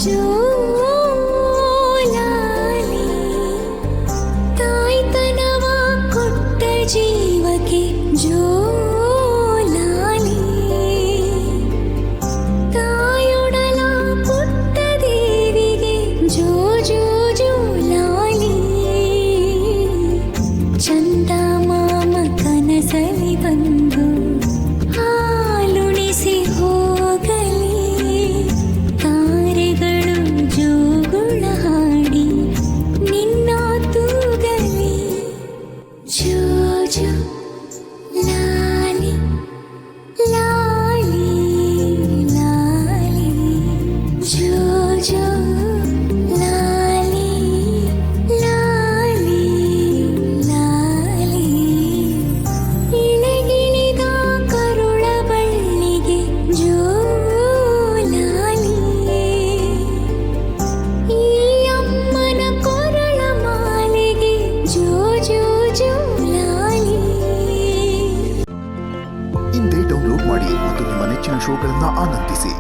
ಜೋಲಾಲಿ ತಾಯ್ತನವ ಕೊಟ್ಟ ಜೀವಕ್ಕೆ ಜೋಲಾಲಿ ತಾಯೊಡಲ ಪುಟ್ಟ ದೇವಿಗೆ ಜೋ ಜೋ ಜೋಲಾಲಿ ಚಂದ ಮಾಮ ಕನಸಲಿ ಬಂದು ಹಾಲುಣಿಸಿ ಹೋಗಲಿ ತಾರೆಗಳು ಜೋಗುಳ ಹಾಡಿ ನಿನ್ನ ತೂಗಲಿ ಜೋ ಜೋ ಲಾಲಿ ಲಾಲಿ ಲಾಲಿ ಜೋ ಜೋ ಲಾಲಿ ಲಾಲಿ ಲಾಲಿ ಇಳೆಗಿಳಿದ ಕರುಳ ಬಳ್ಳಿಗೆ ಜೋಲಾಲಿ ಈ ಅಮ್ಮನ ಕೊರಳ ಮಾಲೆಗೆ ಜೋ ಜೋ ಜೋಲಾಲಿ. ಹಿಂದೆ ಡೌನ್ಲೋಡ್ ಮಾಡಿ ಮತ್ತು ನಿಮ್ಮ ನೆಚ್ಚಿನ ಶೋಗಳನ್ನು ಆನಂದಿಸಿ.